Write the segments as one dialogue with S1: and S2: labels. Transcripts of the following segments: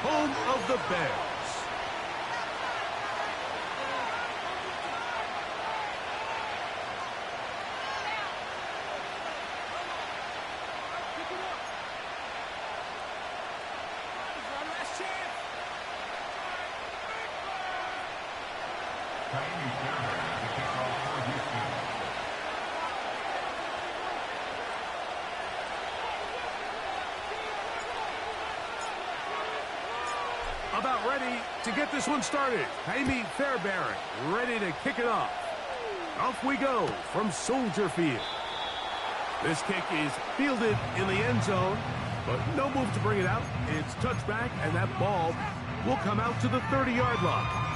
S1: home of the Bears. About ready to get this one started. Jaime Fairbairn ready to kick it off. Off we go from Soldier Field. This kick is fielded in the end zone, but no move to bring it out. It's touchback, and that ball will come out to the 30-yard line.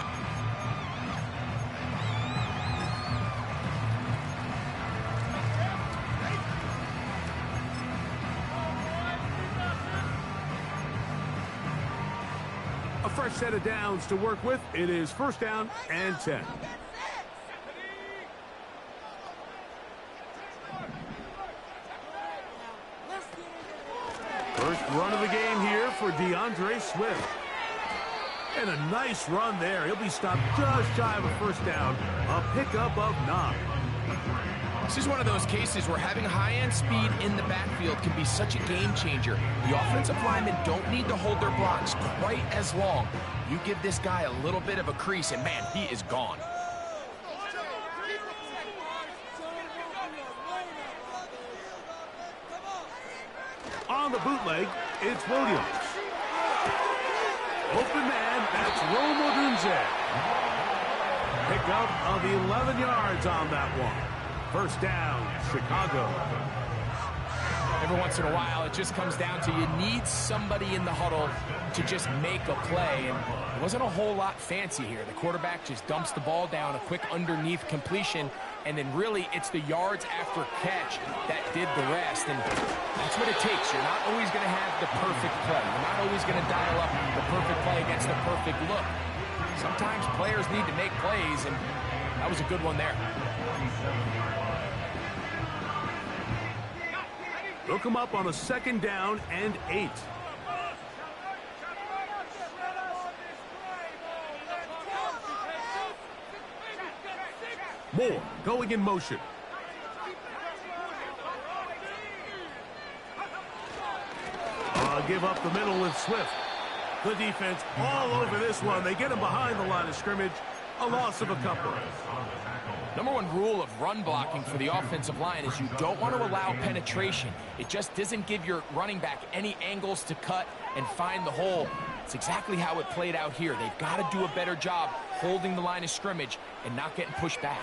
S1: A fresh set of downs to work with. It is first down and 10. First run of the game here for DeAndre Swift. And a nice run there. He'll be stopped just shy of a first down. A pickup of 9.
S2: This is one of those cases where having high-end speed in the backfield can be such a game changer. The offensive linemen don't need to hold their blocks quite as long. You give this guy a little bit of a crease, and man, he is gone.
S1: On the bootleg, it's Williams. Open man, that's Rome Odunze. Pickup of 11 yards on that one. First down, Chicago.
S2: Every once in a while, it just comes down to you need somebody in the huddle to just make a play. And it wasn't a whole lot fancy here. The quarterback just dumps the ball down, a quick underneath completion, and then really it's the yards after catch that did the rest. And that's what it takes. You're not always going to have the perfect play. You're not always going to dial up the perfect play against the perfect look. Sometimes players need to make plays, and that was a good one there.
S1: Look him up on a second down and 8. Moore going in motion. Give up the middle with Swift. The defense all over this one. They get him behind the line of scrimmage. A loss of a couple.
S2: Number one rule of run blocking for the offensive line is you don't want to allow penetration. It just doesn't give your running back any angles to cut and find the hole. It's exactly how it played out here. They've got to do a better job holding the line of scrimmage and not getting pushed back.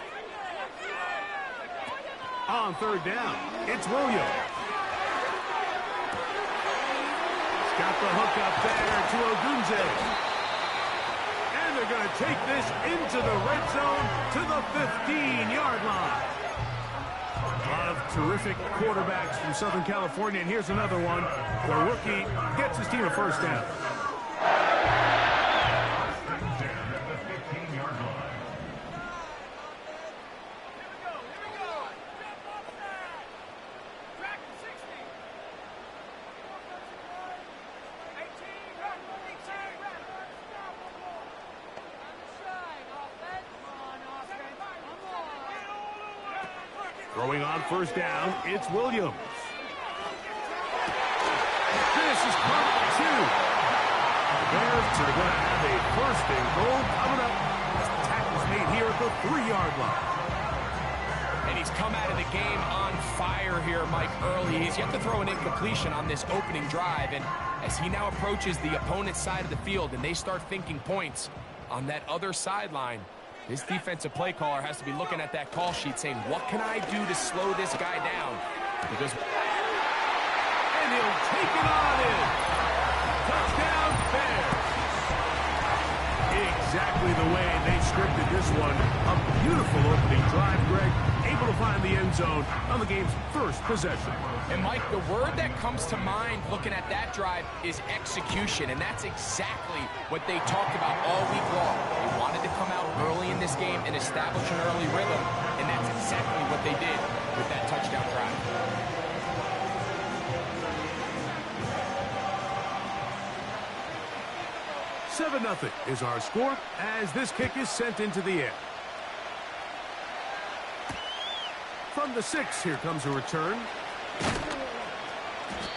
S1: On third down, it's Williams. He's got the hook up there to Odunze. And they're going to take this into the red zone to the 15-yard line. A lot of terrific quarterbacks from Southern California, and here's another one. The rookie gets his team a first down. Throwing on first down, it's Williams. This is caught 2. The Bears are going to have a first and goal coming up as the tackle's made here at the 3-yard line.
S2: And he's come out of the game on fire here, Mike, early. He's yet to throw an incompletion on this opening drive, and as he now approaches the opponent's side of the field and they start thinking points on that other sideline, this defensive play caller has to be looking at that call sheet saying, what can I do to slow this guy down? Because...
S1: And he'll take it on in. Touchdown, Bears. Exactly the way they scripted this one. A beautiful opening drive, Greg. Able to find the end zone on the game's first possession.
S2: And, Mike, the word that comes to mind looking at that drive is execution, and that's exactly what they talked about all week long. They wanted to come out early in this game and establish an early rhythm, and that's exactly what they did with that touchdown drive.
S1: 7-0 is our score as this kick is sent into the air. From the 6, here comes a return.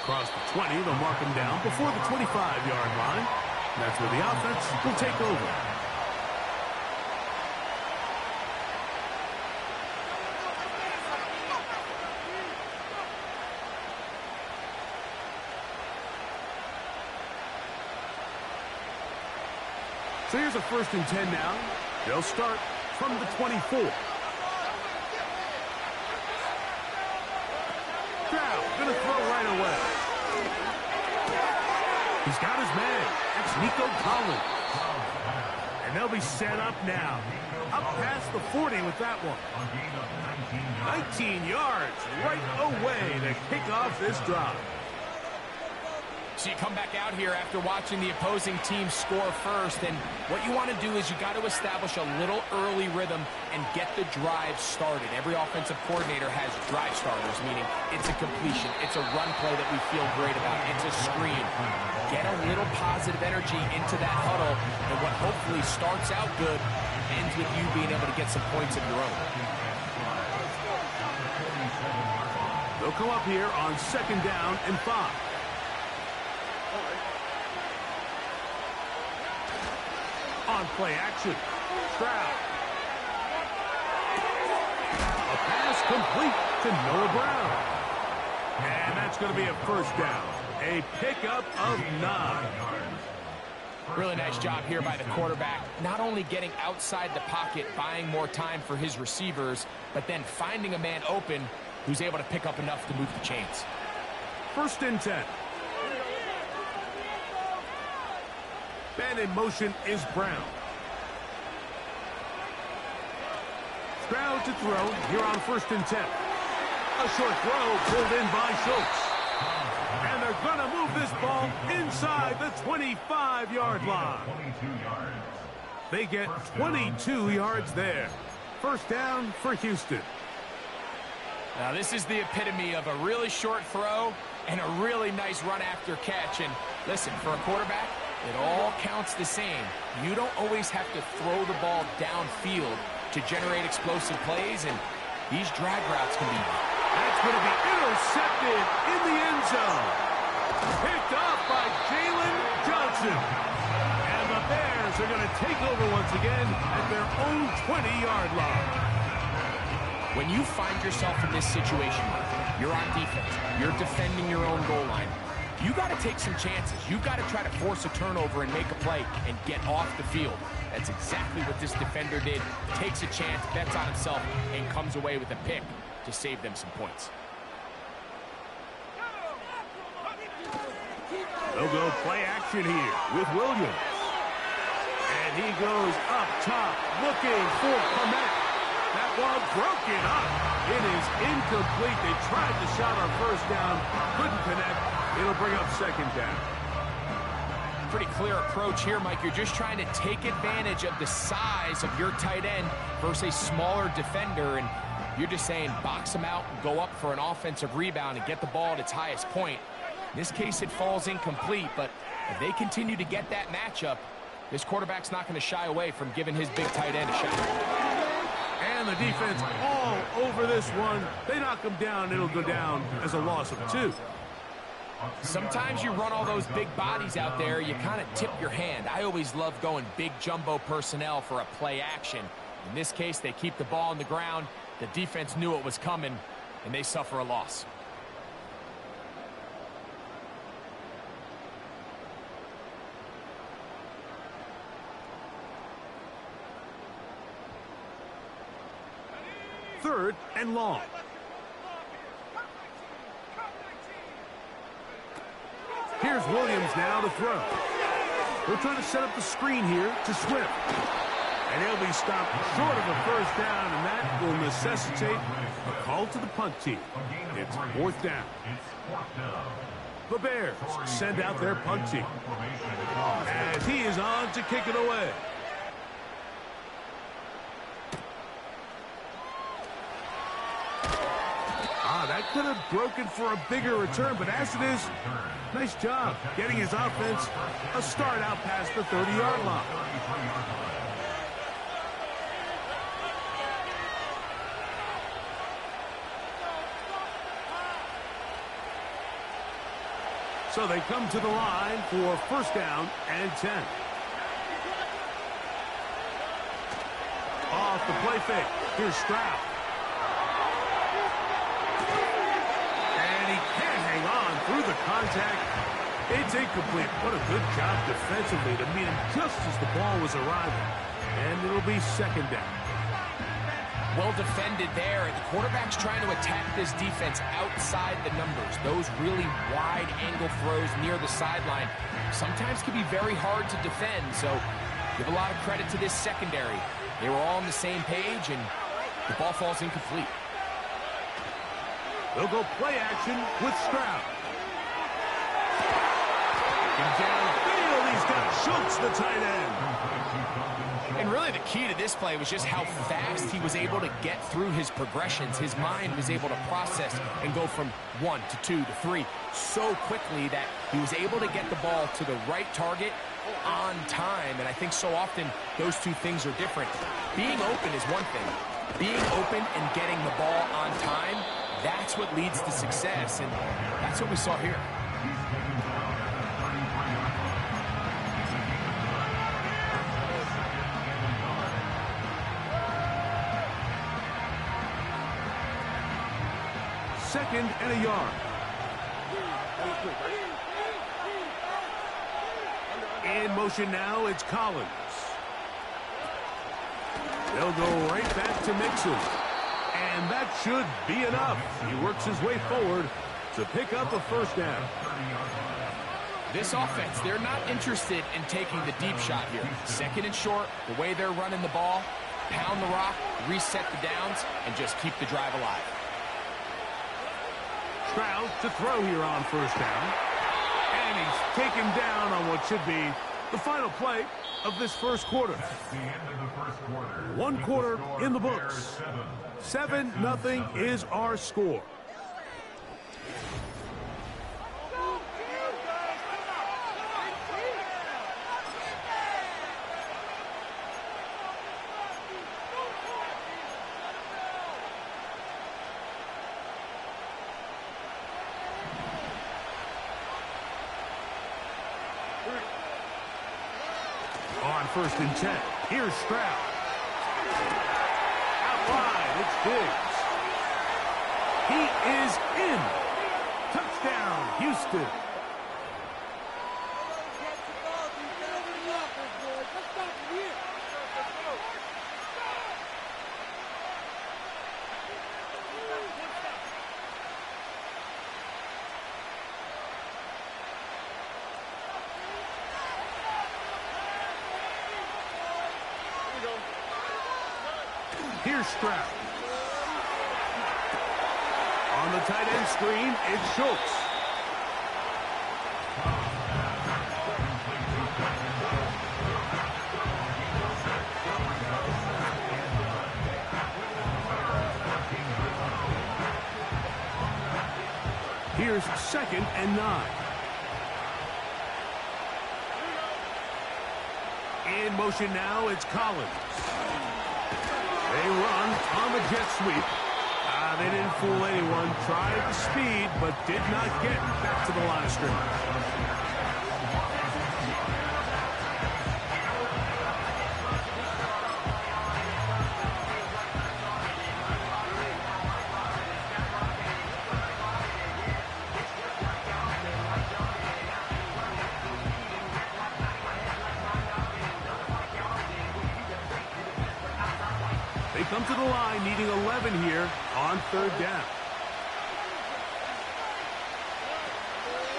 S1: Across the 20, they'll mark him down before the 25-yard line. That's where the offense will take over. So here's a 1st and 10 now. They'll start from the 24. Going to throw right away. He's got his man. That's Nico Collins. And they'll be set up now. Up past the 40 with that one. 19 yards right away to kick off this drive.
S2: So you come back out here after watching the opposing team score first, and what you want to do is you got to establish a little early rhythm and get the drive started. Every offensive coordinator has drive starters, meaning it's a completion, it's a run play that we feel great about, it's a screen. Get a little positive energy into that huddle, and what hopefully starts out good ends with you being able to get some points of your own.
S1: They'll come up here on 2nd down and 5. On play action. Stroud. A pass complete to Noah Brown. And that's going to be a 1st down. A pickup of 9.
S2: Really nice job here by the quarterback. Not only getting outside the pocket, buying more time for his receivers, but then finding a man open who's able to pick up enough to move the chains.
S1: 1st and 10. Man in motion is Brown. Stroud to throw here on 1st and 10. A short throw pulled in by Schultz. And they're going to move this ball inside the 25-yard line. They get 22 yards there. 1st down for Houston.
S2: Now this is the epitome of a really short throw and a really nice run after catch. And listen, for a quarterback, it all counts the same. You don't always have to throw the ball downfield to generate explosive plays, and these drag routes can be.
S1: That's going to be intercepted in the end zone. Picked off by Jalen Johnson. And the Bears are going to take over once again at their own 20-yard line.
S2: When you find yourself in this situation, you're on defense, you're defending your own goal line, you got to take some chances. You got to try to force a turnover and make a play and get off the field. That's exactly what this defender did. Takes a chance, bets on himself, and comes away with a pick to save them some points.
S1: They'll go play action here with Williams. And he goes up top looking for Clement. That ball broken up. It is incomplete. They tried the shot on 1st down, couldn't connect. It'll bring up 2nd down.
S2: Pretty clear approach here, Mike. You're just trying to take advantage of the size of your tight end versus a smaller defender, and you're just saying box him out and go up for an offensive rebound and get the ball at its highest point. In this case, it falls incomplete, but if they continue to get that matchup, this quarterback's not going to shy away from giving his big tight end a shot.
S1: And the defense all over this one. They knock him down. It'll go down as a loss of 2.
S2: Sometimes you run all those big bodies out there, you kind of tip your hand. I always love going big jumbo personnel for a play action. In this case, they keep the ball on the ground. The defense knew it was coming, and they suffer a loss.
S1: Third and long. Here's Williams now to throw. They're trying to set up the screen here to Swift. And he'll be stopped short of a 1st down, and that will necessitate a call to the punt team. It's 4th down. The Bears send out their punt team. As he is on to kick it away. That could have broken for a bigger return, but as it is, nice job getting his offense a start out past the 30-yard line. So they come to the line for first down and 10. Off the play fake. Here's Stroud. And he can't hang on through the contact. It's incomplete. What a good job defensively to meet him just as the ball was arriving. And it'll be second down.
S2: Well defended there. The quarterback's trying to attack this defense outside the numbers. Those really wide angle throws near the sideline sometimes can be very hard to defend. So give a lot of credit to this secondary. They were all on the same page, and the ball falls incomplete.
S1: They'll go play action with Stroud. Downfield, he's got Schultz, the tight end.
S2: And really the key to this play was just how fast he was able to get through his progressions. His mind was able to process and go from 1 to 2 to 3 so quickly that he was able to get the ball to the right target on time. And I think so often those two things are different. Being open is one thing. Being open and getting the ball on time, that's what leads to success. And that's what we saw here.
S1: Second and a yard. In motion now, it's Collins. They'll go right back to Mixon. And that should be enough. He works his way forward to pick up a first down.
S2: This offense, they're not interested in taking the deep shot here. Second and short, the way they're running the ball, pound the rock, reset the downs, and just keep the drive alive.
S1: Stroud to throw here on first down. And he's taken down on what should be the final play of this first quarter. One quarter in the books. 7-0 is our score. On first and 10, here's Stroud. Out wide, it's Diggs. He is in. Touchdown, Houston. Here's Stroud. On the tight end screen, it's Schultz. Here's second and 9. In motion now, it's Collins. They run on the jet sweep. They didn't fool anyone. Tried the speed, but did not get back to the line of scrimmage. They come to the line needing 11 here on third down.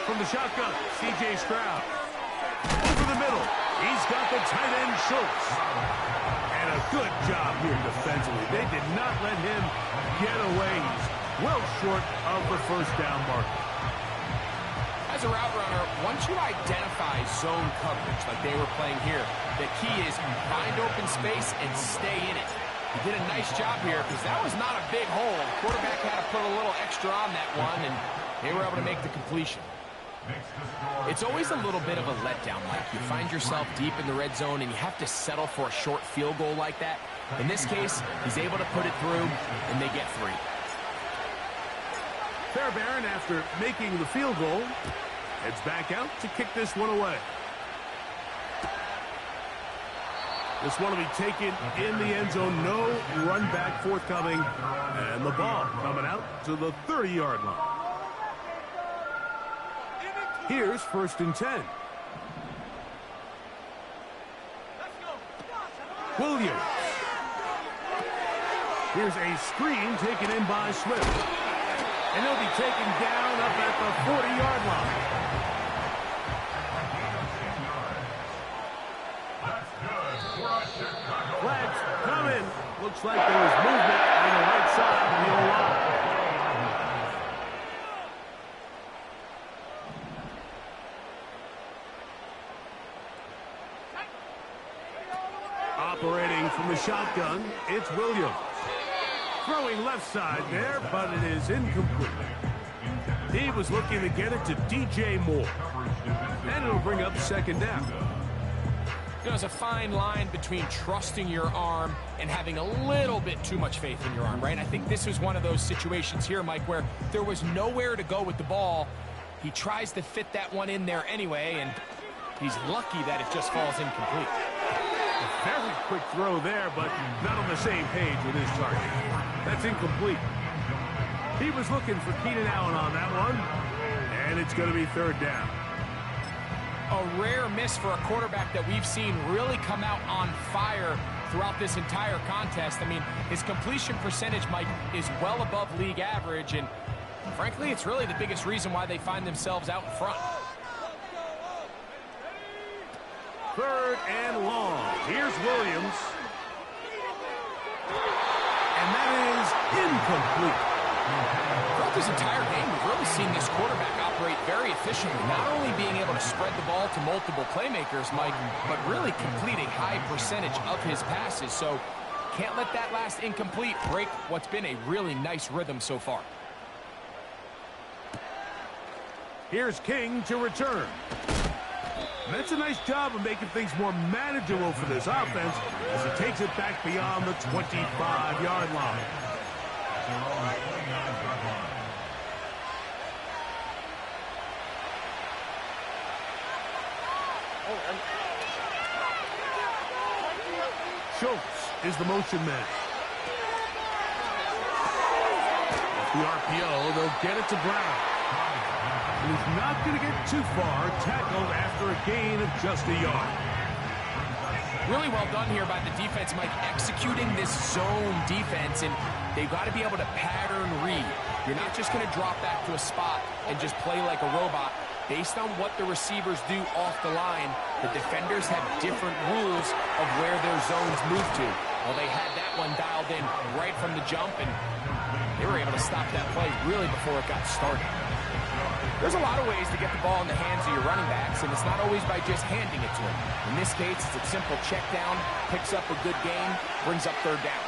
S1: From the shotgun, C.J. Stroud. Over the middle, he's got the tight end Schultz. And a good job here defensively. They did not let him get away. He's well short of the first down marker.
S2: As a route runner, once you identify zone coverage like they were playing here, the key is find open space and stay in it. He did a nice job here because that was not a big hole. Quarterback had to put a little extra on that one, and they were able to make the completion. It's always a little bit of a letdown, Mike. You find yourself deep in the red zone, and you have to settle for a short field goal like that. In this case, he's able to put it through, and they get 3.
S1: Fairbairn, after making the field goal, heads back out to kick this one away. This one will be taken in the end zone. No run back forthcoming. And the ball coming out to the 30-yard line. Here's 1st and 10. Williams. Here's a screen taken in by Swift. And he'll be taken down up at the 40-yard line. Flags coming. Looks like there was movement on the right side of the O-line. Operating from the shotgun, it's Williams. Throwing left side there, but it is incomplete. He was looking to get it to DJ Moore. And it'll bring up 2nd down.
S2: You know, there's a fine line between trusting your arm and having a little bit too much faith in your arm, right? I think this was one of those situations here, Mike, where there was nowhere to go with the ball. He tries to fit that one in there anyway, and he's lucky that it just falls incomplete.
S1: A very quick throw there, but not on the same page with his target. That's incomplete. He was looking for Keenan Allen on that one, and it's going to be 3rd down.
S2: A rare miss for a quarterback that we've seen really come out on fire throughout this entire contest. I mean, his completion percentage, Mike, is well above league average, and frankly, it's really the biggest reason why they find themselves out in front.
S1: 3rd and long. Here's Williams. And that is incomplete.
S2: Throughout this entire game, we've really seen this quarterback operate very efficiently, not only being able to spread the ball to multiple playmakers, Mike, but really complete a high percentage of his passes. So can't let that last incomplete break what's been a really nice rhythm so far.
S1: Here's King to return. And that's a nice job of making things more manageable for this offense as he takes it back beyond the 25-yard line. Schultz is the motion man. Off the RPO, they'll get it to Brown. And he's not going to get too far, tackled after a gain of just a yard.
S2: Really well done here by the defense, Mike, executing this zone defense, and they've got to be able to pattern read. You're not just going to drop back to a spot and just play like a robot. Based on what the receivers do off the line, the defenders have different rules of where their zones move to. Well, they had that one dialed in right from the jump, and they were able to stop that play really before it got started. There's a lot of ways to get the ball in the hands of your running backs, and it's not always by just handing it to them. In this case, it's a simple check down, picks up a good gain, brings up 3rd down.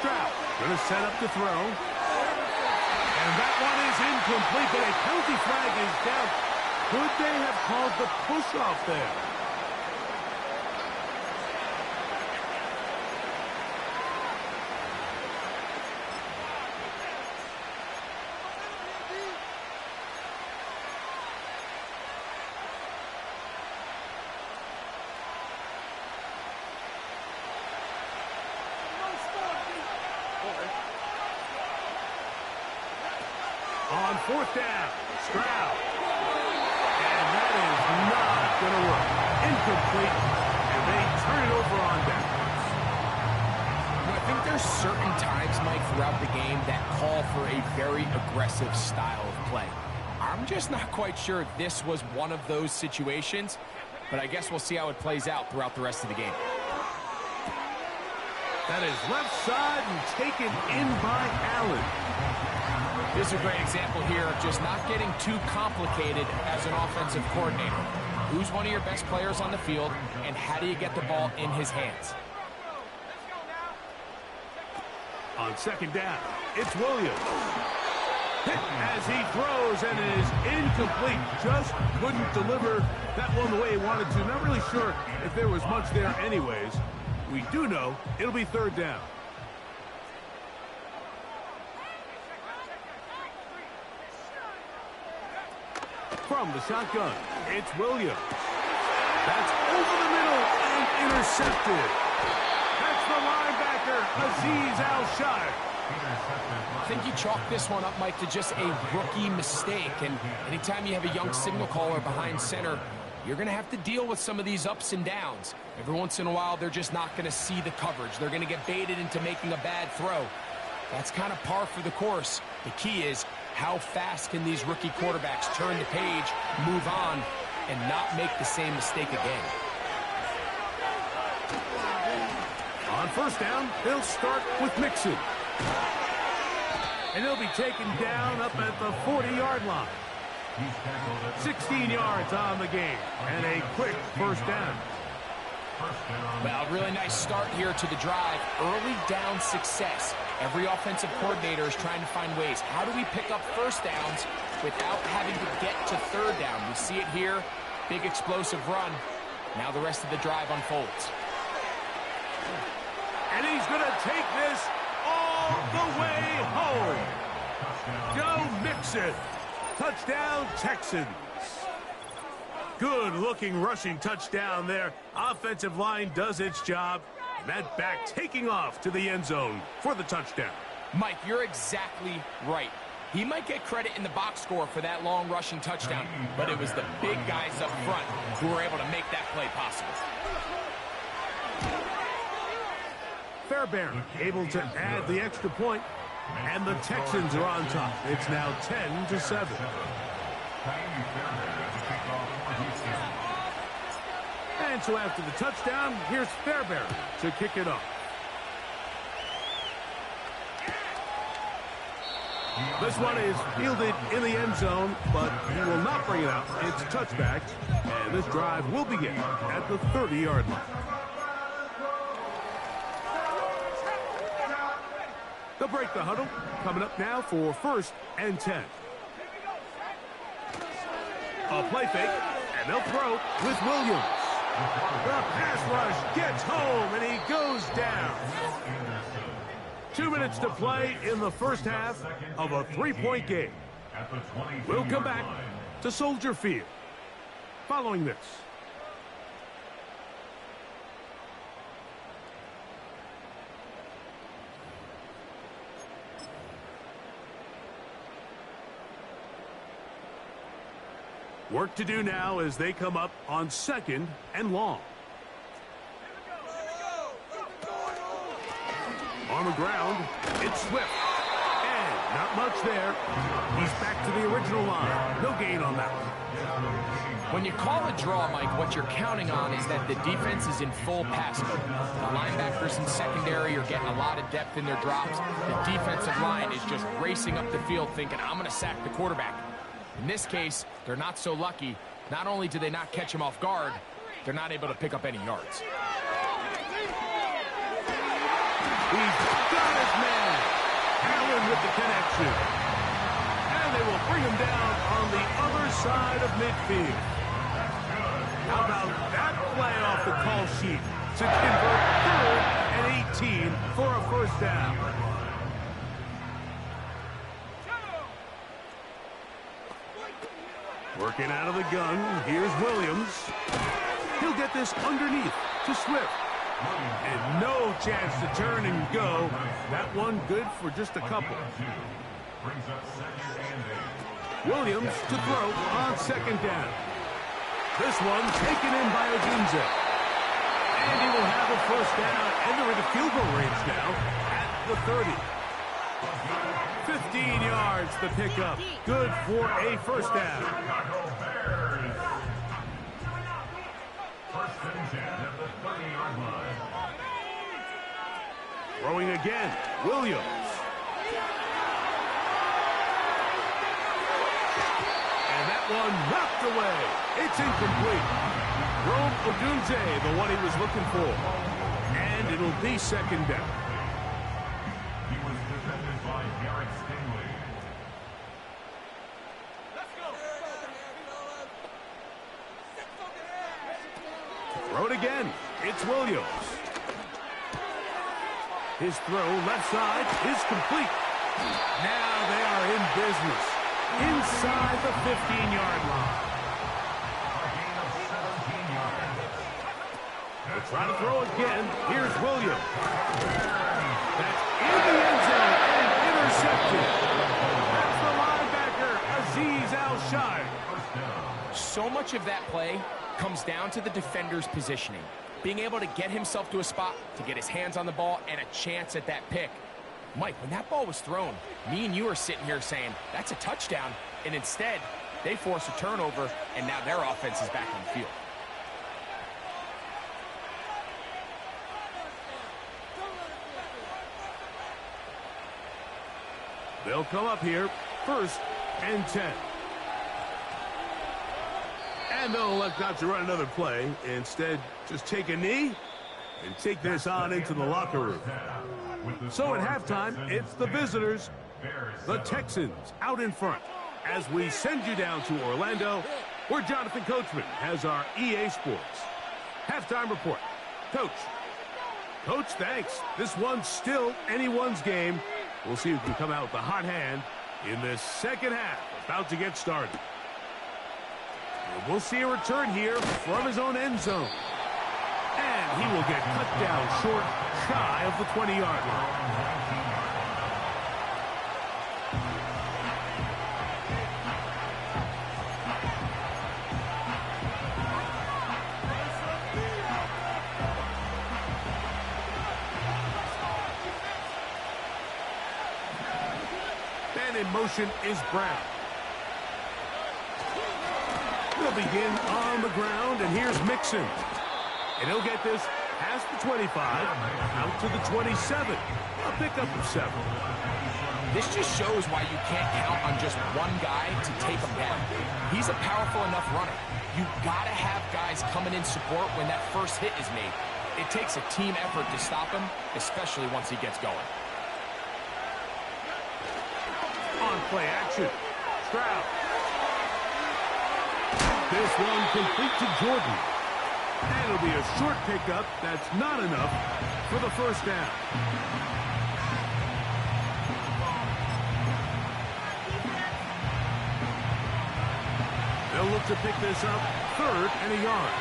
S1: Stroud going to set up to throw. And that one is incomplete, but a penalty flag is down. Could they have called the push-off there? On 4th down, Stroud. And that is not going to work. Incomplete, and they turn it over on downs.
S2: I think there's certain times, Mike, throughout the game that call for a very aggressive style of play. I'm just not quite sure if this was one of those situations, but I guess we'll see how it plays out throughout the rest of the game.
S1: That is left side and taken in by Allen.
S2: This is a great example here of just not getting too complicated as an offensive coordinator. Who's one of your best players on the field, and how do you get the ball in his hands?
S1: On second down, it's Williams. Hit as he throws, and it is incomplete. Just couldn't deliver that one the way he wanted to. Not really sure if there was much there anyways. We do know it'll be third down. From the shotgun, it's Williams. That's over the middle and intercepted. That's the linebacker, Azeez Al-Shire.
S2: I think you chalk this one up, Mike, to just a rookie mistake. And anytime you have a young signal caller behind center, you're going to have to deal with some of these ups and downs. Every once in a while, they're just not going to see the coverage. They're going to get baited into making a bad throw. That's kind of par for the course. The key is, how fast can these rookie quarterbacks turn the page, move on, and not make the same mistake again?
S1: On first down, they'll start with Mixon. And he'll be taken down up at the 40-yard line. 16 yards on the game, and a quick first down.
S2: Well, really nice start here to the drive. Early down success. Every offensive coordinator is trying to find ways. How do we pick up first downs without having to get to third down? We see it here. Big explosive run. Now the rest of the drive unfolds.
S1: And he's going to take this all the way home. Joe Mixon. Touchdown, Texans. Good-looking rushing touchdown there. Offensive line does its job. And that back taking off to the end zone for the touchdown.
S2: Mike, you're exactly right. He might get credit in the box score for that long rushing touchdown, but it was the big guys up front who were able to make that play possible.
S1: Fairbairn able to add the extra point, and the Texans are on top. It's now 10-7. And so after the touchdown, here's Fairbairn to kick it off. This one is fielded in the end zone, but he will not bring it out. It's touchback, and this drive will begin at the 30-yard line. They'll break the huddle. Coming up now for 1st and 10. A play fake, and they'll throw with Williams. The pass rush gets home, and he goes down. 2 minutes to play in the first half of a 3-point game. We'll come back to Soldier Field following this. Work to do now as they come up on 2nd and long. On the ground, it's Swift. And not much there. He's back to the original line. No gain on that one.
S2: When you call a draw, Mike, what you're counting on is that the defense is in full pass mode. The linebackers in secondary are getting a lot of depth in their drops. The defensive line is just racing up the field thinking, I'm going to sack the quarterback. In this case, they're not so lucky. Not only do they not catch him off guard, they're not able to pick up any yards.
S1: He's got his man. Allen with the connection. And they will bring him down on the other side of midfield. How about that play off the call sheet to convert 3rd and 18 for a first down. Working out of the gun, here's Williams. He'll get this underneath to Swift. And no chance to turn and go. That one good for just a couple. Williams to throw on 2nd down. This one taken in by Odunze. And he will have a first down, and they're in the field goal range now at the 30. 15 yards the pickup. Good for a first down. Throwing again, Williams. that one knocked away. It's incomplete. Rome Odunze, the one he was looking for. And it'll be second down.
S3: He was defended by Garrett Stingley.
S1: Throw it again. It's Williams. His throw left side is complete. Now they are in business. Inside the 15-yard line. They'll try to throw again. Here's Williams. That's in the end zone and intercepted. That's the linebacker, Azeez Al-Shire.
S2: So much of that play comes down to the defender's positioning. Being able to get himself to a spot, to get his hands on the ball, and a chance at that pick. Mike, when that ball was thrown, me and you are sitting here saying, that's a touchdown. And instead, they force a turnover, and now their offense is back on the field.
S1: They'll come up here, 1st and 10. And they'll elect not to run another play. Instead, just take a knee and take this on into the locker room. So at halftime, it's the visitors, the Texans, out in front. As we send you down to Orlando, where Jonathan Coachman has our EA Sports halftime report. Coach, thanks. This one's still anyone's game. We'll see who can come out with the hot hand in this second half, about to get started. And we'll see a return here from his own end zone. And he will get cut down short, shy of the 20-yard line. And in motion is Brown. He'll begin on the ground, and here's Mixon. And he'll get this past the 25, out to the 27. A pickup of 7.
S2: This just shows why you can't count on just one guy to take him down. He's a powerful enough runner. You've got to have guys coming in support when that first hit is made. It takes a team effort to stop him, especially once he gets going.
S1: On play action, Stroud. This one complete to Jordan. And it'll be a short pickup. That's not enough for the first down. They'll look to pick this up, 3rd and a yard.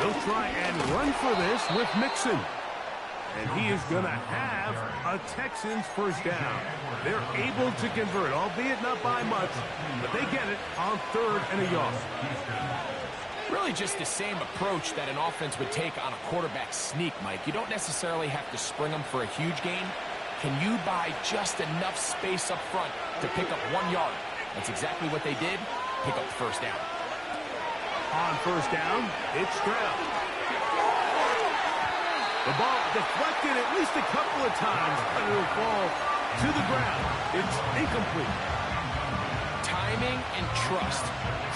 S1: They'll try and run for this with Mixon. And he is going to have a Texans first down. They're able to convert, albeit not by much, but they get it on 3rd and a yard.
S2: Really just the same approach that an offense would take on a quarterback sneak, Mike. You don't necessarily have to spring them for a huge gain. Can you buy just enough space up front to pick up 1 yard? That's exactly what they did. Pick up the first down.
S1: On first down, it's Stroud. The ball deflected at least a couple of times, but it'll fall to the ground. It's incomplete.
S2: Timing and trust,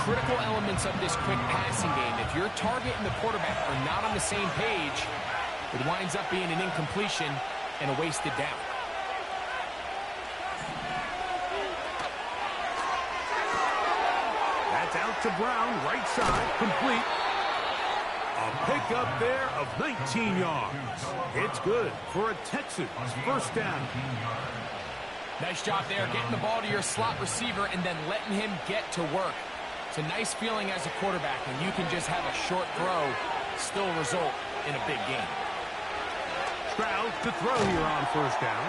S2: critical elements of this quick passing game. If your target and the quarterback are not on the same page, it winds up being an incompletion and a wasted down.
S1: That's out to Brown, right side, complete. A pickup there of 19 yards. It's good for a Texans first down.
S2: Nice job there, getting the ball to your slot receiver and then letting him get to work. It's a nice feeling as a quarterback when you can just have a short throw still result in a big game.
S1: Stroud to throw here on first down.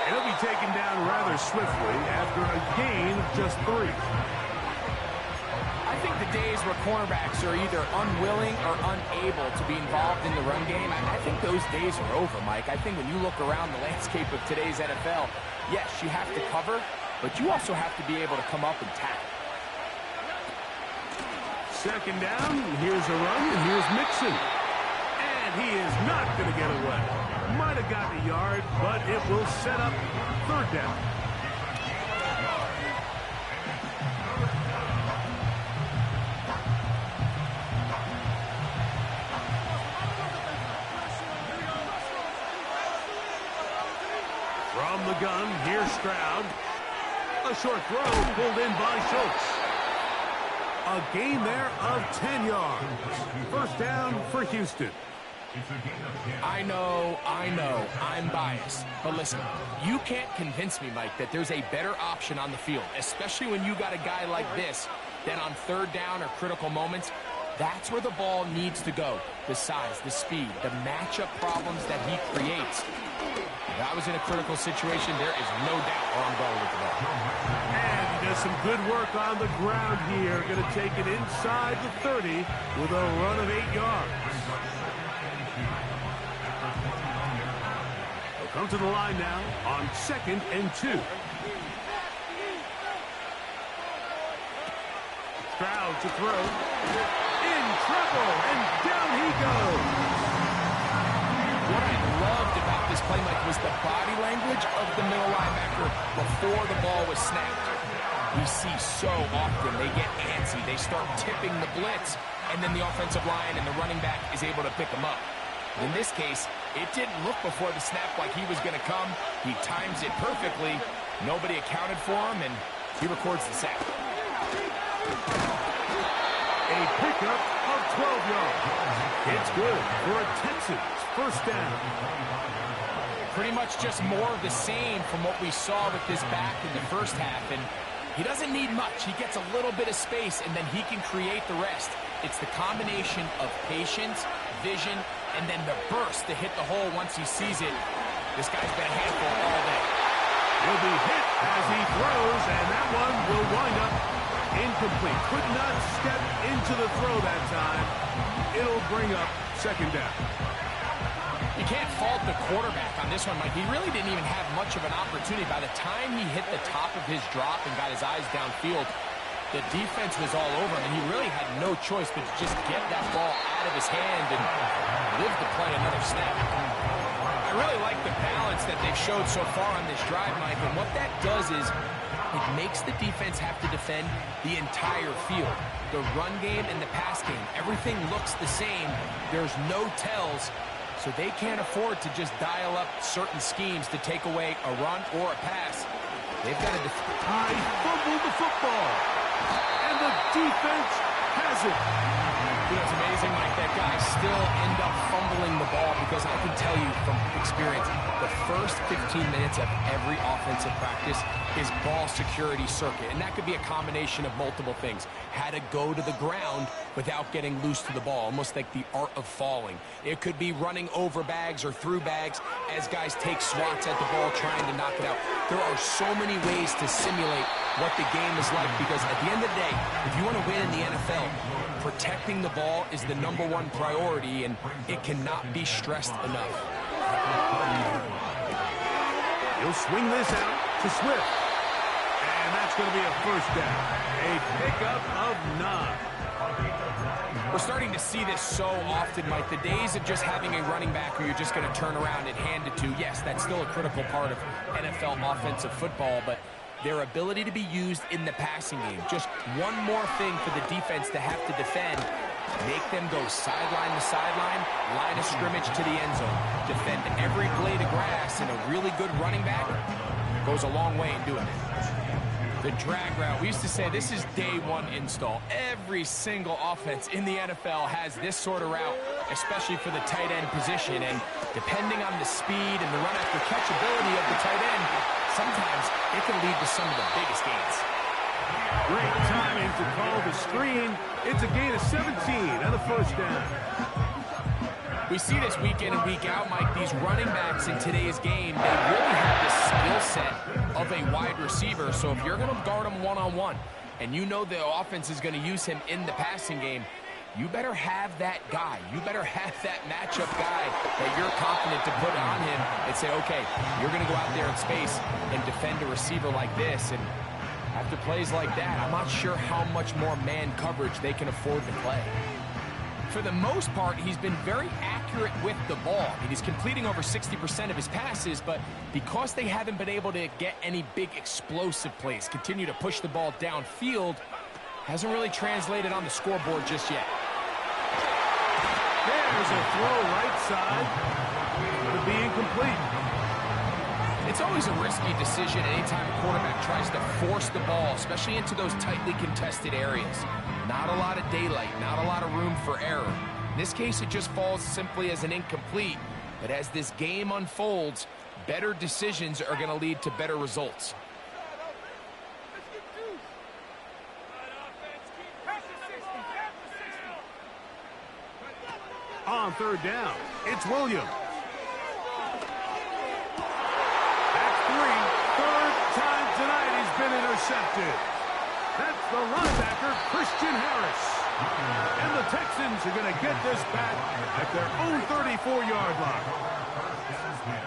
S1: And he'll be taken down rather swiftly after a gain of just 3.
S2: I think the days where cornerbacks are either unwilling or unable to be involved in the run game, I think those days are over, Mike. I think when you look around the landscape of today's NFL, yes, you have to cover, but you also have to be able to come up and tackle.
S1: Second down, here's a run, and here's Mixon. And he is not going to get away. Might have gotten a yard, but it will set up third down. From the gun, here's Stroud. A short throw pulled in by Schultz. A gain there of 10 yards. First down for Houston.
S2: I know, I'm biased. But listen, you can't convince me, Mike, that there's a better option on the field, especially when you got a guy like this, that on third down or critical moments, that's where the ball needs to go. The size, the speed, the matchup problems that he creates. If I was in a critical situation, there is no doubt where I'm going with the ball.
S1: And he does some good work on the ground here. Going to take it inside the 30 with a run of 8 yards. They'll come to the line now on 2nd and 2. Stroud to throw. In trouble, and down he goes.
S2: What I loved about this play, Mike, was the body language of the middle linebacker before the ball was snapped. We see so often they get antsy, they start tipping the blitz, and then the offensive line and the running back is able to pick them up. In this case, it didn't look before the snap like he was going to come. He times it perfectly. Nobody accounted for him, and he records the sack.
S1: A pickup of 12 yards. It's good for a Texans first down.
S2: Pretty much just more of the same from what we saw with this back in the first half. And he doesn't need much. He gets a little bit of space, and then he can create the rest. It's the combination of patience, vision, and then the burst to hit the hole once he sees it. This guy's been a handful all day.
S1: Will be hit as he throws, and that one will wind up incomplete. Could not step into the throw that time. It'll bring up second down.
S2: You can't fault the quarterback on this one, Mike. He really didn't even have much of an opportunity. By the time he hit the top of his drop and got his eyes downfield, the defense was all over him, and he really had no choice but to just get that ball out of his hand and live to play another snap. I really like the balance that they've showed so far on this drive, Mike, and what that does is it makes the defense have to defend the entire field. The run game and the pass game, everything looks the same. There's no tells, so they can't afford to just dial up certain schemes to take away a run or a pass. They've got to defend.
S1: I fumbled the football, and the defense has it.
S2: You know, it's amazing, Mike, that guys still end up fumbling the ball, because I can tell you from experience, the first 15 minutes of every offensive practice is ball security circuit, and that could be a combination of multiple things. How to go to the ground without getting loose to the ball, almost like the art of falling. It could be running over bags or through bags as guys take swats at the ball trying to knock it out. There are so many ways to simulate what the game is like, because at the end of the day, if you want to win in the NFL, protecting the ball is the #1 priority, and it cannot be stressed enough.
S1: He'll swing this out to Swift. And that's going to be a first down. A pickup of 9.
S2: We're starting to see this so often, Mike. The days of just having a running back who you're just going to turn around and hand it to, yes, that's still a critical part of NFL offensive football, but their ability to be used in the passing game. Just one more thing for the defense to have to defend. Make them go sideline to sideline, line of scrimmage to the end zone. Defend every blade of grass, and a really good running back goes a long way in doing it. The drag route, we used to say this is day 1 install. Every single offense in the NFL has this sort of route, especially for the tight end position. And depending on the speed and the run after catch ability of the tight end, sometimes it can lead to some of the biggest gains.
S1: Great timing to call the screen. It's a gain of 17 and a first down.
S2: We see this week in and week out, Mike, these running backs in today's game, they really have the skill set of a wide receiver. So if you're going to guard them one-on-one, and you know the offense is going to use him in the passing game, you better have that guy. You better have that matchup guy that you're confident to put on him and say, okay, you're going to go out there in space and defend a receiver like this. And after plays like that, I'm not sure how much more man coverage they can afford to play. For the most part, he's been very accurate with the ball. I mean, he's completing over 60% of his passes, but because they haven't been able to get any big explosive plays, continue to push the ball downfield, hasn't really translated on the scoreboard just yet.
S1: There's a throw right side. It'll be incomplete.
S2: It's always a risky decision anytime a quarterback tries to force the ball, especially into those tightly contested areas. Not a lot of daylight, not a lot of room for error. In this case, it just falls simply as an incomplete. But as this game unfolds, better decisions are going to lead to better results.
S1: On third down, it's Williams. That's three. Third time tonight he's been intercepted. That's the linebacker, Christian Harris. And the Texans are going to get this back at their own 34-yard line.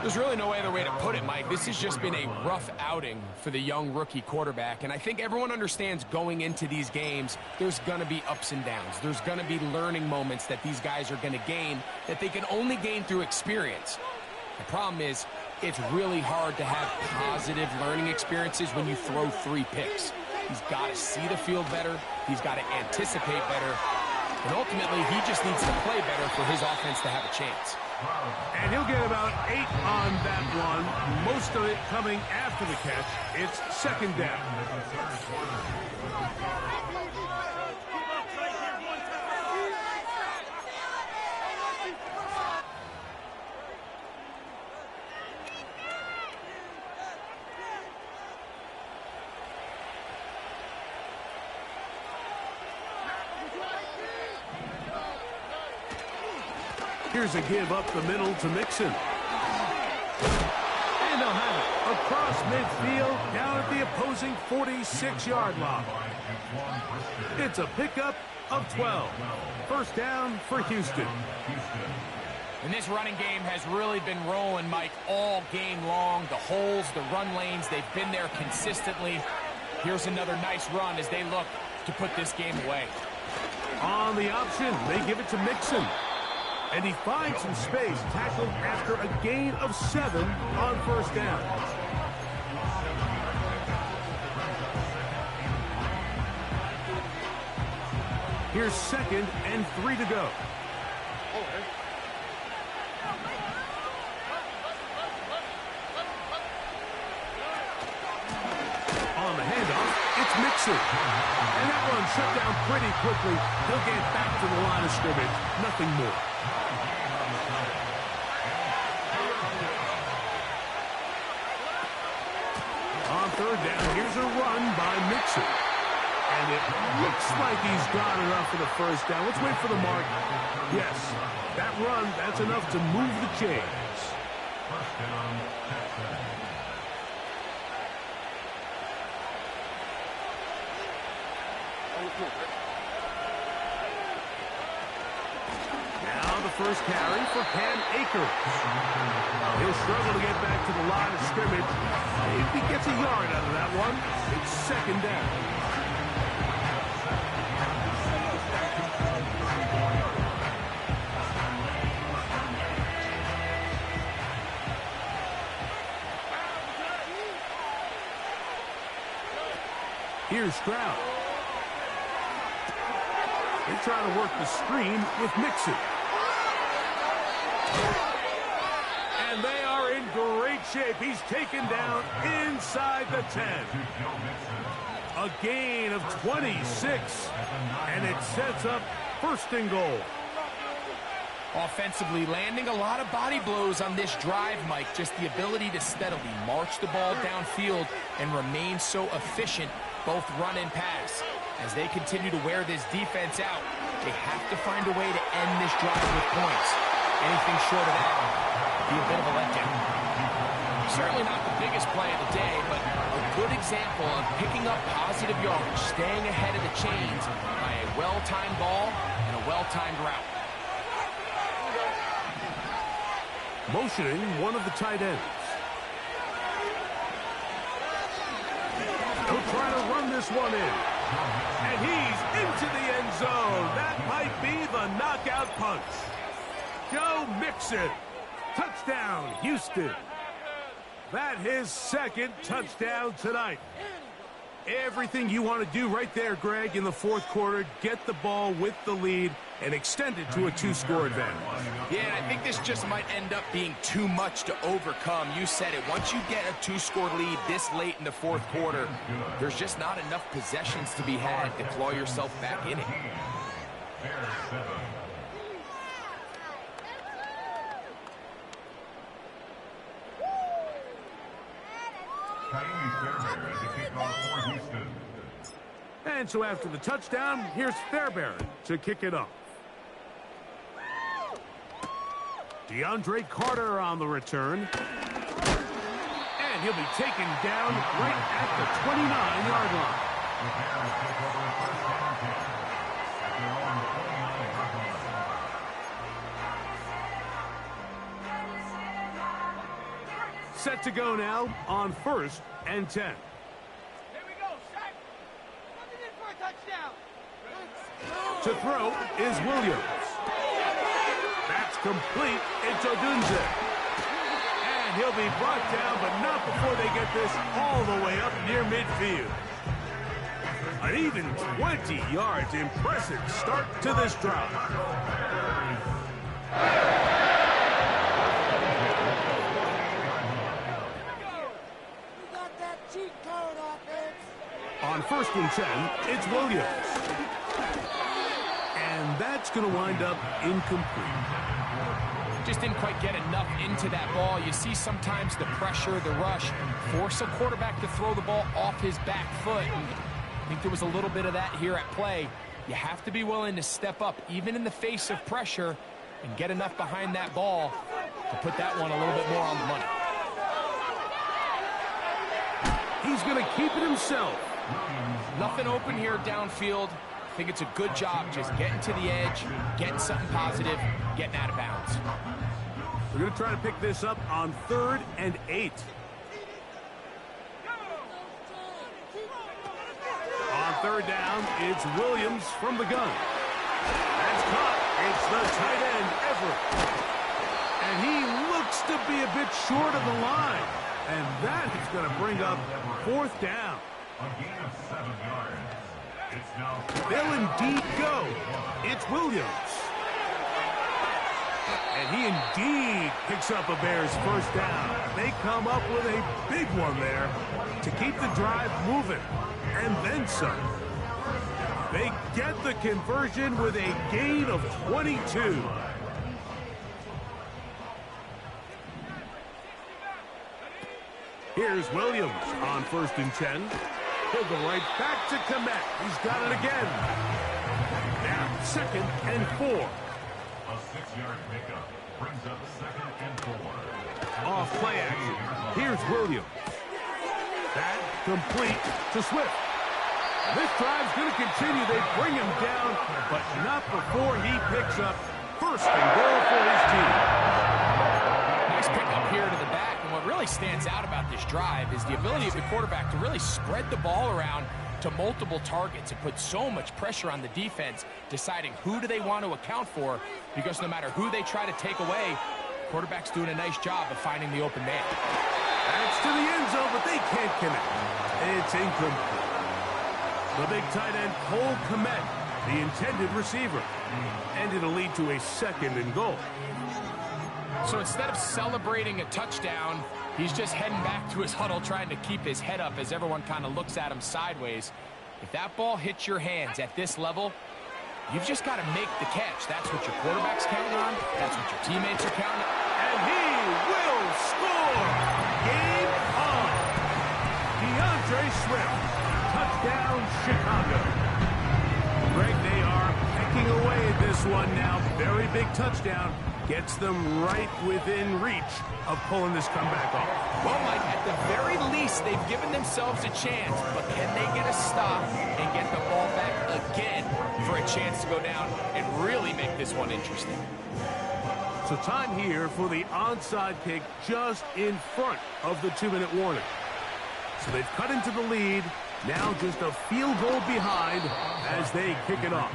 S2: There's really no other way to put it, Mike. This has just been a rough outing for the young rookie quarterback, and I think everyone understands going into these games, there's going to be ups and downs. There's going to be learning moments that these guys are going to gain that they can only gain through experience. The problem is, it's really hard to have positive learning experiences when you throw 3 picks. He's got to see the field better. He's got to anticipate better. And ultimately, he just needs to play better for his offense to have a chance.
S1: And he'll get about 8 on that one, most of it coming after the catch. It's second down. Here's a give up the middle to Mixon. And they'll have it across midfield down at the opposing 46-yard line. It's a pickup of 12. First down for Houston.
S2: And this running game has really been rolling, Mike, all game long. The holes, the run lanes, they've been there consistently. Here's another nice run as they look to put this game away.
S1: On the option, they give it to Mixon. And he finds some space, tackled after a gain of 7 on first down. Here's second and 3 to go. On the handoff, it's Mixon. And that one shut down pretty quickly. He'll get back to the line of scrimmage. Nothing more. On third down, here's a run by Mixon. And it looks like he's got enough for the first down. Let's wait for the mark. Yes, that run, that's enough to move the chains.
S3: First down, Texans.
S1: Now the first carry for Cam Akers. He'll struggle to get back to the line of scrimmage. If he gets a yard out of that one, it's second down. Here's Stroud. They try to work the screen with Mixon. And they are in great shape. He's taken down inside the 10. A gain of 26. And it sets up first and goal.
S2: Offensively, landing a lot of body blows on this drive, Mike. Just the ability to steadily march the ball downfield and remain so efficient, both run and pass. As they continue to wear this defense out, they have to find a way to end this drive with points. Anything short of that would be a bit of a letdown. Certainly not the biggest play of the day, but a good example of picking up positive yardage, staying ahead of the chains by a well-timed ball and a well-timed route.
S1: Motioning one of the tight ends. He'll try to run this one in. And he's into the end zone. That might be the knockout punch. Joe Mixon. Touchdown, Houston. That his second touchdown tonight. Everything you want to do right there, Greg, in the fourth quarter, get the ball with the lead and extend it to a 2-score advantage.
S2: Yeah, I think this just might end up being too much to overcome. You said it. Once you get a 2-score lead this late in the fourth quarter, there's just not enough possessions to be had to claw yourself back in it.
S1: And so after the touchdown, here's Fairbairn to kick it off. DeAndre Carter on the return. And he'll be taken down right at the 29-yard line. Set to go now on 1st and 10.
S4: Here we go, Shaq. Coming in for a touchdown.
S1: To throw is Williams. That's complete. It's Odunze. And he'll be brought down, but not before they get this all the way up near midfield. An even 20 yards. Impressive start to this drive. On 1st and 10, it's Williams. And that's going to wind up incomplete.
S2: Just didn't quite get enough into that ball. You see sometimes the pressure, the rush, force a quarterback to throw the ball off his back foot. And I think there was a little bit of that here at play. You have to be willing to step up, even in the face of pressure, and get enough behind that ball to put that one a little bit more on the money.
S1: He's going to keep it himself.
S2: Nothing open here downfield. I think it's a good job just getting to the edge, getting something positive, getting out of bounds.
S1: We're going to try to pick this up on 3rd and 8. On 3rd down, it's Williams from the gun. That's caught. It's the tight end, Everett. And he looks to be a bit short of the line. And that is going to bring up 4th down.
S3: A gain of 7 yards. It's now.
S1: They'll indeed go. It's Williams. And he indeed picks up a Bears 1st down. They come up with a big one there to keep the drive moving. And then some. They get the conversion with a gain of 22. Here's Williams on 1st and 10. He'll go right back to Komet. He's got it again. Now 2nd and 4.
S3: A 6-yard pickup brings up 2nd and 4.
S1: Off play action. Here's Williams. That complete to Swift. This drive's going to continue. They bring him down, but not before he picks up 1st and goal for his team.
S2: Nice pickup here to the back. And what really stands out about this drive is the ability of the quarterback to really spread the ball around to multiple targets. It puts so much pressure on the defense, deciding who do they want to account for, because no matter who they try to take away, quarterback's doing a nice job of finding the open man.
S1: That's to the end zone, but they can't connect. It's incomplete. The big tight end, Cole Komet, the intended receiver. And it'll lead to a 2nd and goal.
S2: So instead of celebrating a touchdown, he's just heading back to his huddle trying to keep his head up as everyone kind of looks at him sideways. If that ball hits your hands at this level, you've just got to make the catch. That's what your quarterback's counting on. That's what your teammates are counting on.
S1: And he will score! Game on! DeAndre Swift. Touchdown, Chicago. Greg, they are pecking away at this one now. Very big touchdown. Gets them right within reach of pulling this comeback off.
S2: Well, Mike, at the very least, they've given themselves a chance, but can they get a stop and get the ball back again for a chance to go down and really make this one interesting?
S1: So time here for the onside kick just in front of the 2-minute warning. So they've cut into the lead. Now just a field goal behind as they kick it off.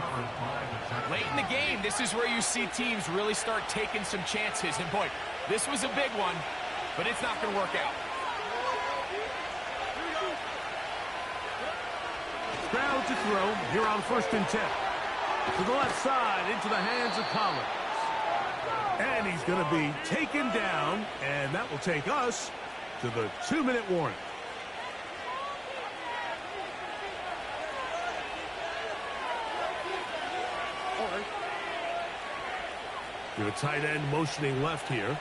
S2: Late in the game, this is where you see teams really start taking some chances. And boy, this was a big one, but it's not going to work out.
S1: Crowd to throw here on 1st and 10. To the left side, into the hands of Collins. And he's going to be taken down, and that will take us to the 2-minute warning. The tight end motioning left here.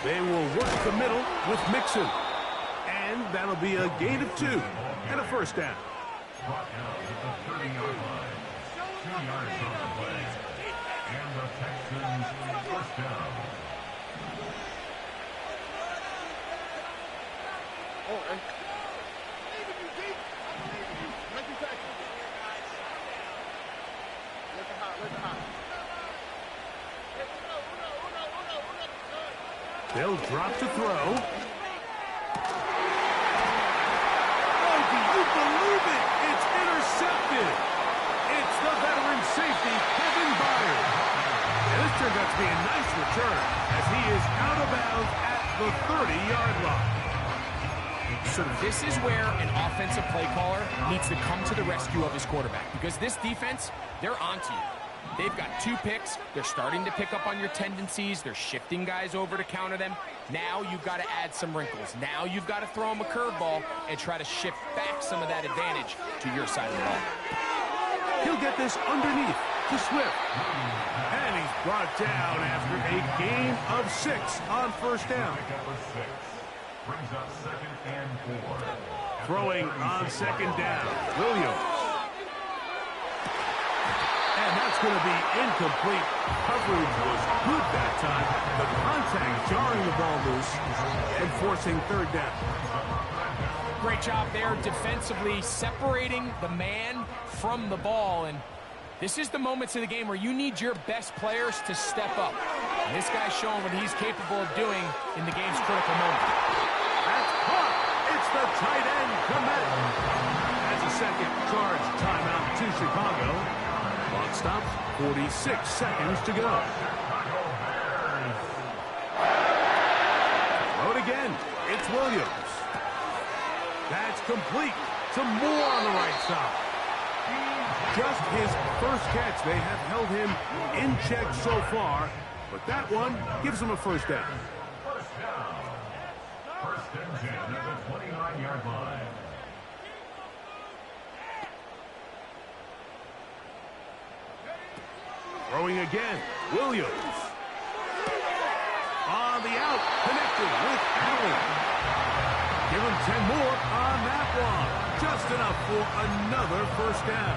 S1: They will work the middle with Mixon. And that'll be a gain of 2 and a first down.
S3: Brought down at the 30-yard line. 2 yards on the play. And the Texans first down.
S1: They'll drop to throw. Oh, do you believe it? It's intercepted. It's the veteran safety, Kevin Byard. And this turned out to be a nice return as he is out of bounds at the 30-yard line.
S2: So this is where an offensive play caller needs to come to the rescue of his quarterback, because this defense, they're onto you. They've got 2 picks. They're starting to pick up on your tendencies. They're shifting guys over to counter them. Now you've got to add some wrinkles. Now you've got to throw them a curveball and try to shift back some of that advantage to your side of the ball.
S1: He'll get this underneath to Swift. And he's brought down after a gain of 6 on 1st down.
S3: Brings up 2nd and 4.
S1: Throwing on 2nd down, Williams. And that's going to be incomplete. Coverage was good that time. The contact jarring the ball loose and forcing 3rd down.
S2: Great job there defensively, separating the man from the ball. And this is the moments of the game where you need your best players to step up. And this guy's showing what he's capable of doing in the game's critical moment.
S1: That's caught. It's the tight end commit. As a second charge timeout to Chicago. Clock stops, 46 seconds to go. Throw it again. It's Williams. That's complete. Some more on the right side. Just his first catch. They have held him in check so far, but that one gives him a first down.
S3: First down. 1st and 10 at the 29-yard line.
S1: Throwing again, Williams. On the out, connected with Allen. Give him 10 more on that one. Just enough for another first down.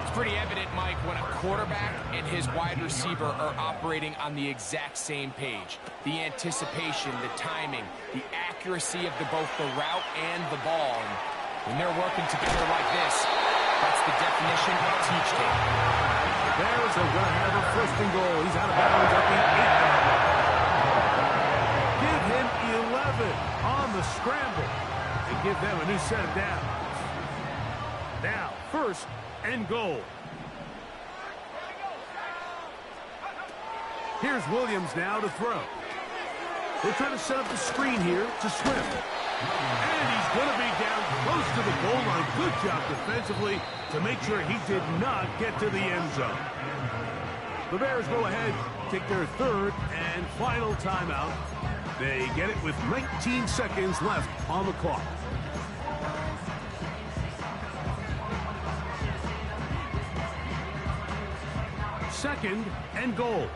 S2: It's pretty evident, Mike, when a quarterback and his wide receiver are operating on the exact same page. The anticipation, the timing, the accuracy of both the route and the ball. And when they're working together like this, that's the definition of teach tape.
S1: Bears are going to have a 1st and goal. He's out of bounds at the 8-yard line. Give him 11 on the scramble and give them a new set of downs. Now, 1st and goal. Here's Williams now to throw. They're trying to set up the screen here to Swift. And he's going to be down close to the goal line. Good job defensively to make sure he did not get to the end zone. The Bears go ahead, take their 3rd and final timeout. They get it with 19 seconds left on the clock. Second and goal.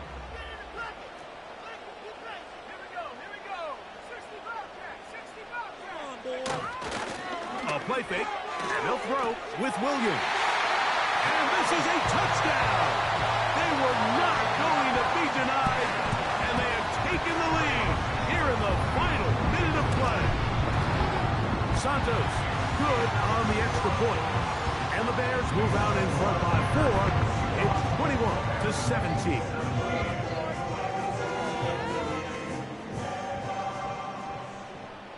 S1: A play fake, and they'll throw with Williams. And this is a touchdown. They were not going to be denied, and they have taken the lead here in the final minute of play. Santos, good on the extra point. And the Bears move out in front by 4. It's 21-17.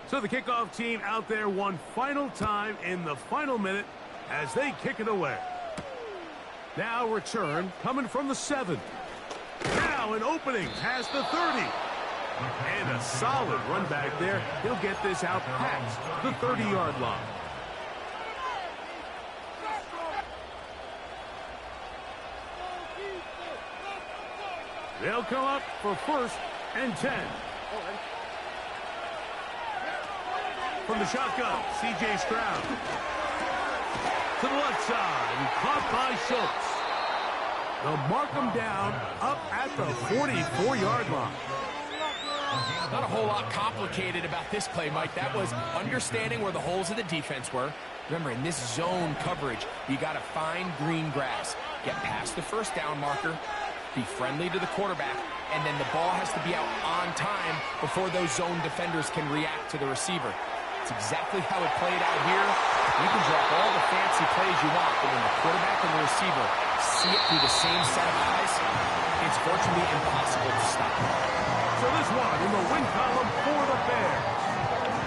S1: So the kickoff team out there one final time in the final minute as they kick it away. Now return coming from the 7. Now an opening past the 30. And a solid run back there. He'll get this out past the 30-yard line. They'll come up for 1st and 10. From the shotgun, C.J. Stroud. To the left side, and caught by Schultz. They'll mark him down up at the 44-yard line.
S2: Not a whole lot complicated about this play, Mike. That was understanding where the holes of the defense were. Remember, in this zone coverage, you got to find green grass. Get past the first down marker, be friendly to the quarterback, and then the ball has to be out on time before those zone defenders can react to the receiver. It's exactly how it played out here. You can drop all the fancy plays you want, but when the quarterback and the receiver see it through the same set of eyes, it's virtually impossible to stop.
S1: So this one in the win column for the Bears.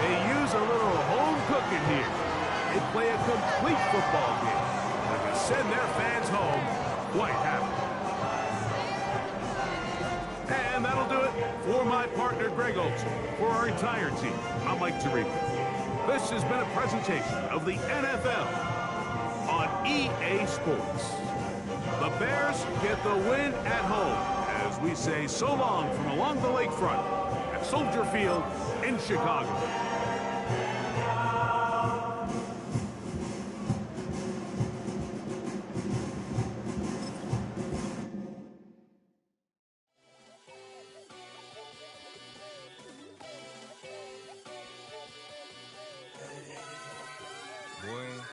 S1: They use a little home cooking here. They play a complete football game. They can send their fans home quite happy. And that'll do it for my partner, Greg Olson. For our entire team, I'm Mike Tirico. This has been a presentation of the NFL on EA Sports. The Bears get the win at home as we say so long from along the lakefront at Soldier Field in Chicago.